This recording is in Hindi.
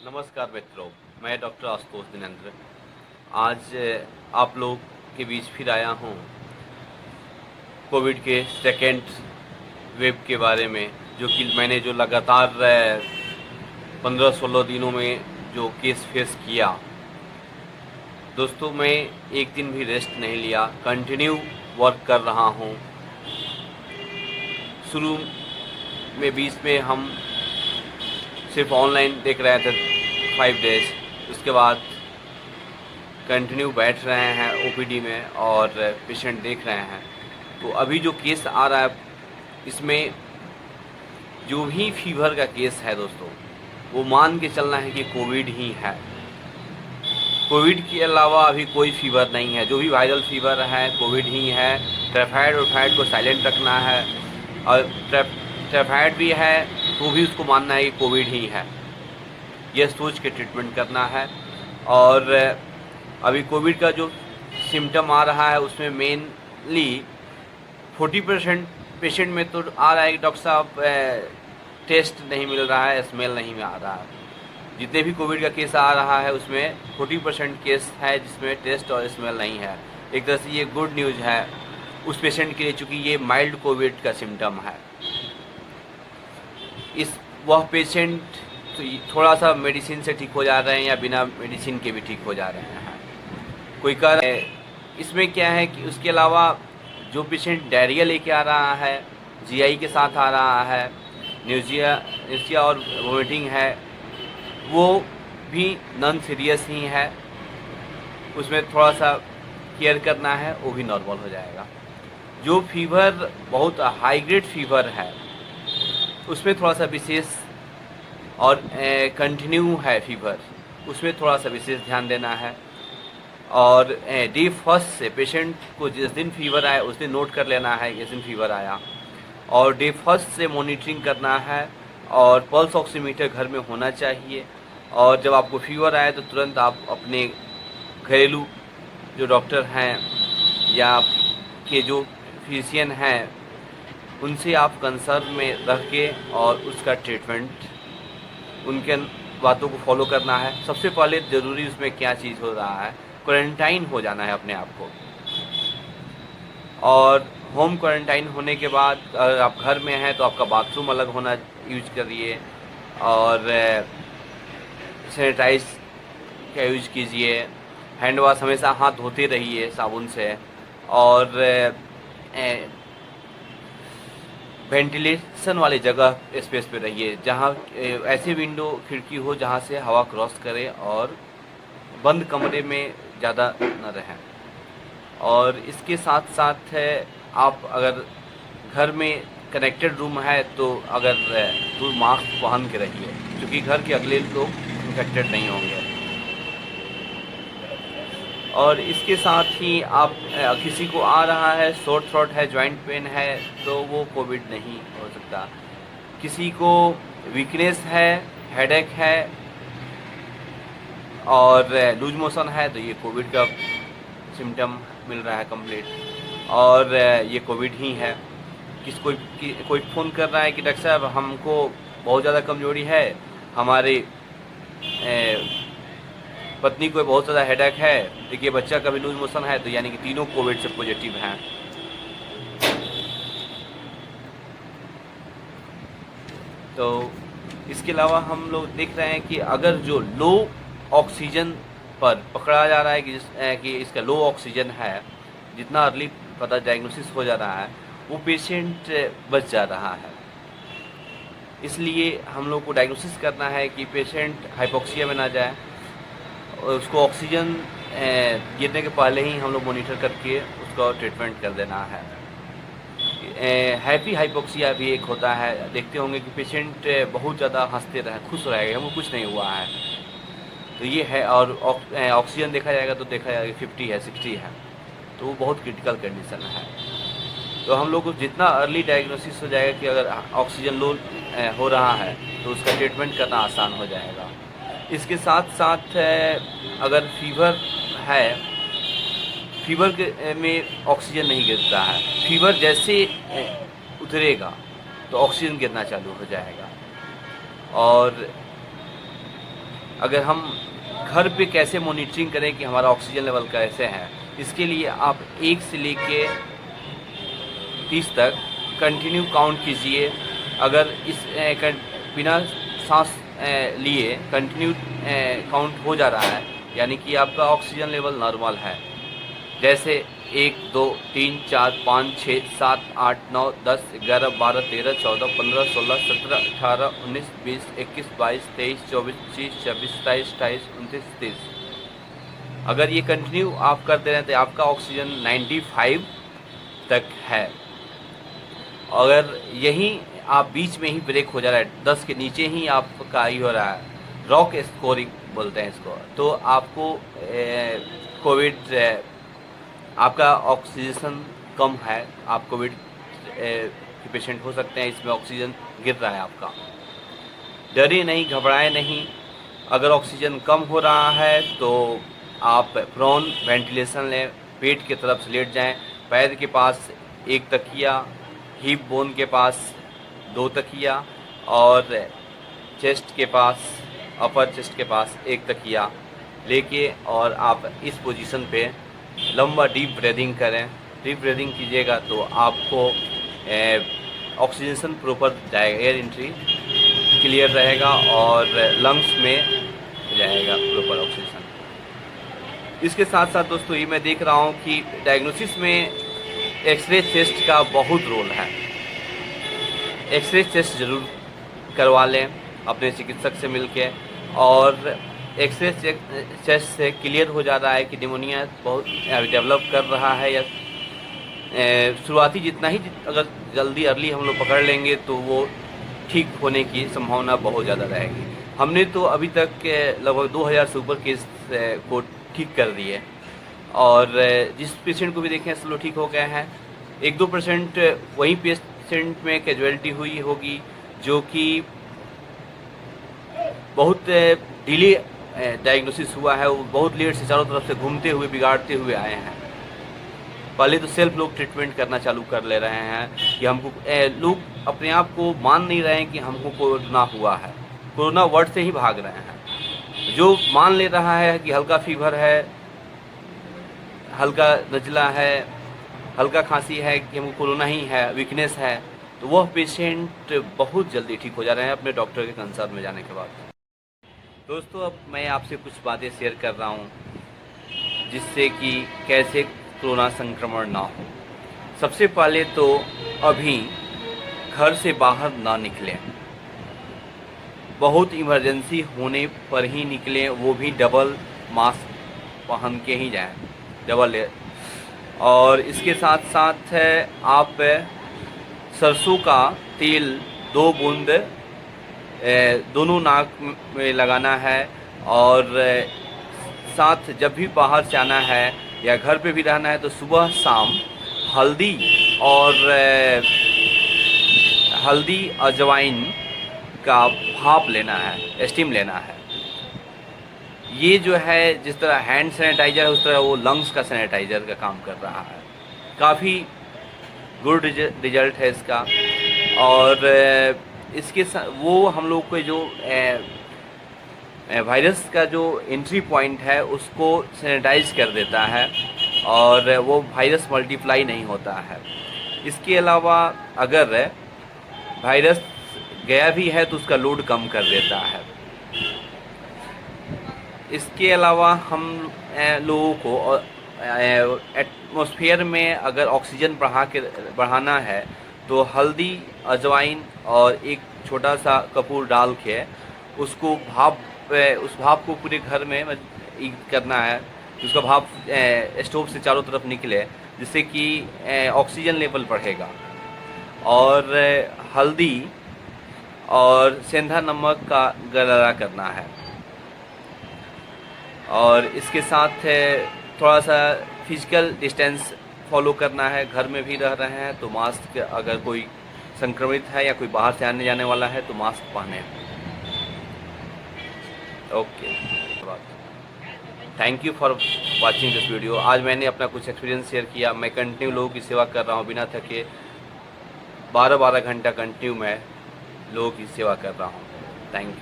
नमस्कार मित्रों, मैं डॉक्टर आशुतोष दिनेंद्र आज आप लोग के बीच फिर आया हूँ कोविड के सेकेंड वेव के बारे में, जो कि मैंने जो लगातार 15-16 दिनों में जो केस फेस किया। दोस्तों, मैं एक दिन भी रेस्ट नहीं लिया, कंटिन्यू वर्क कर रहा हूँ। शुरू में बीच में हम सिर्फ ऑनलाइन देख रहे थे 5 डेज, उसके बाद कंटिन्यू बैठ रहे हैं ओपीडी में और पेशेंट देख रहे हैं। तो अभी जो केस आ रहा है, इसमें जो भी फीवर का केस है दोस्तों, वो मान के चलना है कि कोविड ही है। कोविड के अलावा अभी कोई फीवर नहीं है। जो भी वायरल फीवर है कोविड ही है। टाइफाइड को साइलेंट रखना है, और टाइफाइड भी है तो भी उसको मानना है कि कोविड ही है, यह सोच के ट्रीटमेंट करना है। और अभी कोविड का जो सिम्टम आ रहा है उसमें मेनली 40% पेशेंट में तो आ रहा है कि डॉक्टर साहब टेस्ट नहीं मिल रहा है, स्मेल नहीं आ रहा है। जितने भी कोविड का केस आ रहा है उसमें 40% केस है जिसमें टेस्ट और स्मेल नहीं है। एक तरह से ये गुड न्यूज़ है उस पेशेंट के लिए, चूँकि ये माइल्ड कोविड का सिम्टम है। वह पेशेंट तो थोड़ा सा मेडिसिन से ठीक हो जा रहे हैं या बिना मेडिसिन के भी ठीक हो जा रहे हैं। कोई कह रहा है इसमें क्या है कि उसके अलावा जो पेशेंट डायरिया लेके आ रहा है, जीआई के साथ आ रहा है, न्यूजिया और वोमिटिंग है, वो भी नॉन सीरियस ही है, उसमें थोड़ा सा केयर करना है, वो भी नॉर्मल हो जाएगा। जो फीवर बहुत हाई ग्रेड फीवर है उसमें थोड़ा सा विशेष और कंटिन्यू है फीवर, उसमें थोड़ा सा विशेष ध्यान देना है। और डे फर्स्ट से पेशेंट को जिस दिन फीवर आया उस दिन नोट कर लेना है इस दिन फीवर आया, और डे फर्स्ट से मॉनिटरिंग करना है। और पल्स ऑक्सीमीटर घर में होना चाहिए। और जब आपको फीवर आए तो तुरंत आप अपने घरेलू जो डॉक्टर हैं या आपके जो फिजिशियन हैं उनसे आप कंसर्न में रह के और उसका ट्रीटमेंट, उनके बातों को फॉलो करना है। सबसे पहले ज़रूरी उसमें क्या चीज़ हो रहा है, क्वारंटाइन हो जाना है अपने आप को। और होम क्वारंटाइन होने के बाद अगर आप घर में हैं तो आपका बाथरूम अलग होना यूज करिए, और सैनिटाइज का यूज कीजिए। हैंड वॉश हमेशा हाथ धोते रहिए साबुन से। और वेंटिलेशन वाली जगह स्पेस पे रहिए, जहाँ ऐसे विंडो खिड़की हो जहाँ से हवा क्रॉस करे, और बंद कमरे में ज़्यादा न रहें। और इसके साथ साथ आप अगर घर में कनेक्टेड रूम है तो अगर तो मास्क पहन के रहिए, क्योंकि घर के अगले लोग इन्फेक्टेड नहीं होंगे। और इसके साथ ही आप किसी को आ रहा है शोर थ्रोट है, जॉइंट पेन है, तो वो कोविड नहीं हो सकता। किसी को वीकनेस है, हेडेक है और लूज मोशन है, तो ये कोविड का सिम्टम मिल रहा है कंप्लीट, और ये कोविड ही है। कोई फ़ोन कर रहा है कि डॉक्टर साहब हमको बहुत ज़्यादा कमजोरी है, हमारे पत्नी को बहुत ज़्यादा हेडेक है, देखिए बच्चा का भी लूज मोशन है, तो यानी कि तीनों कोविड से पॉजिटिव हैं। तो इसके अलावा हम लोग देख रहे हैं कि अगर जो लो ऑक्सीजन पर पकड़ा जा रहा है कि इसका लो ऑक्सीजन है, जितना अर्ली पता डायग्नोसिस हो जा रहा है वो पेशेंट बच जा रहा है। इसलिए हम लोग को डायग्नोसिस करना है कि पेशेंट हाइपोक्सिया में ना जाए, उसको ऑक्सीजन गिरने के पहले ही हम लोग मॉनिटर करके उसका ट्रीटमेंट कर देना है। हैप्पी हाइपोक्सिया भी एक होता है, देखते होंगे कि पेशेंट बहुत ज़्यादा हंसते रहे, खुश रहेगा, हमको कुछ नहीं हुआ है, तो ये है। और ऑक्सीजन देखा जाएगा तो देखा जाएगा 50 है, 60 है, तो वो बहुत क्रिटिकल कंडीशन है। तो हम लोग को जितना अर्ली डायग्नोसिस हो जाएगा कि अगर ऑक्सीजन लो हो रहा है तो उसका ट्रीटमेंट करना आसान हो जाएगा। इसके साथ साथ अगर फीवर है, फीवर में ऑक्सीजन नहीं गिरता है, फीवर जैसे उतरेगा तो ऑक्सीजन गिरना चालू हो जाएगा। और अगर हम घर पे कैसे मॉनिटरिंग करें कि हमारा ऑक्सीजन लेवल कैसे है, इसके लिए आप 1 से लेके 30 तक कंटिन्यू काउंट कीजिए। अगर इस बिना सांस लिए कंटिन्यू काउंट हो जा रहा है, यानी कि आपका ऑक्सीजन लेवल नॉर्मल है। जैसे 1 2 3 4 5 6 7 8 9 10 11 12 13 14 15 16 17 18 19 20 21 22 23 24 25 26 27 28 29 30। अगर ये कंटिन्यू आप करते रहें तो आपका ऑक्सीजन 95 तक है। अगर यही आप बीच में ही ब्रेक हो जा रहा है, 10 के नीचे ही आपका ही हो रहा है, रॉक स्कोरिंग बोलते हैं इसको, तो आपको कोविड आपका ऑक्सीजन कम है, आप कोविड के पेशेंट हो सकते हैं। इसमें ऑक्सीजन गिर रहा है आपका। डरे नहीं, घबराए नहीं। अगर ऑक्सीजन कम हो रहा है तो आप प्रोन वेंटिलेशन लें, पेट की तरफ से लेट जाएं, पैर के पास 1 तकिया, हिप बोन के पास 2 तकिया और चेस्ट के पास, अपर चेस्ट के पास 1 तकिया लेके और आप इस पोजीशन पे लंबा डीप ब्रीदिंग करें। डीप ब्रीदिंग कीजिएगा तो आपको ऑक्सीजन प्रॉपर जाएगा, एयर एंट्री क्लियर रहेगा और लंग्स में जाएगा प्रॉपर ऑक्सीजन। इसके साथ साथ दोस्तों ये मैं देख रहा हूँ कि डायग्नोसिस में एक्सरे चेस्ट का बहुत रोल है। एक्सरे चेस्ट ज़रूर करवा लें अपने चिकित्सक से मिलके, और एक्सरे चेस्ट से क्लियर हो जा रहा है कि निमोनिया बहुत डेवलप कर रहा है, या शुरुआती जितना ही अगर जल्दी अर्ली हम लोग पकड़ लेंगे तो वो ठीक होने की संभावना बहुत ज़्यादा रहेगी। हमने तो अभी तक लगभग 2000 से ऊपर केस को ठीक कर दिए, और जिस पेशेंट को भी देखें सब लोग ठीक हो गए हैं। 1-2% वही पेशेंट में कैजुअलिटी हुई होगी जो कि बहुत डिले डायग्नोसिस हुआ है, वो बहुत लेट से चारों तरफ से घूमते हुए बिगाड़ते हुए आए हैं। पहले तो सेल्फ लोग ट्रीटमेंट करना चालू कर ले रहे हैं कि हमको लोग अपने आप को मान नहीं रहे हैं कि हमको कोरोना हुआ है, कोरोना वर्ड से ही भाग रहे हैं। जो मान ले रहा है कि हल्का फीवर है, हल्का नज़ला है, हल्का खांसी है, कि हमको कोरोना ही है, वीकनेस है, तो वह पेशेंट बहुत जल्दी ठीक हो जा रहे हैं अपने डॉक्टर के कंसल्ट में जाने के बाद। दोस्तों अब मैं आपसे कुछ बातें शेयर कर रहा हूँ जिससे कि कैसे कोरोना संक्रमण ना हो। सबसे पहले तो अभी घर से बाहर ना निकलें, बहुत इमरजेंसी होने पर ही निकलें, वो भी डबल मास्क पहन के ही जाएं, डबल। और इसके साथ साथ आप सरसों का तेल 2 बूंद दोनों नाक में लगाना है, और साथ जब भी बाहर से आना है या घर पे भी रहना है तो सुबह शाम हल्दी अजवाइन का भाप लेना है, स्टीम लेना है। ये जो है जिस तरह हैंड सैनिटाइज़र है उस तरह वो लंग्स का सैनिटाइज़र का काम कर रहा है। काफ़ी गुड रिजल्ट है इसका। और इसके वो हम लोग को जो वायरस का जो एंट्री पॉइंट है उसको सैनिटाइज कर देता है, और वो वायरस मल्टीप्लाई नहीं होता है। इसके अलावा अगर वायरस गया भी है तो उसका लोड कम कर देता है। इसके अलावा हम लोगों को एटमॉस्फेयर में अगर ऑक्सीजन बढ़ाना है तो हल्दी अजवाइन और एक छोटा सा कपूर डाल के उसको उस भाप को पूरे घर में करना है। उसका भाप स्टोव से चारों तरफ निकले, जिससे कि ऑक्सीजन लेवल बढ़ेगा। और हल्दी और सेंधा नमक का गरारा करना है। और इसके साथ थोड़ा सा फिजिकल डिस्टेंस फॉलो करना है। घर में भी रह रहे हैं तो मास्क, अगर कोई संक्रमित है या कोई बाहर से आने जाने वाला है तो मास्क पहने। Okay, thank you for watching this video. आज मैंने अपना कुछ एक्सपीरियंस शेयर किया। मैं कंटिन्यू लोगों की सेवा कर रहा हूँ बिना थके, 12-12 घंटा कंटिन्यू मैं लोगों की सेवा कर रहा हूँ। Thank you.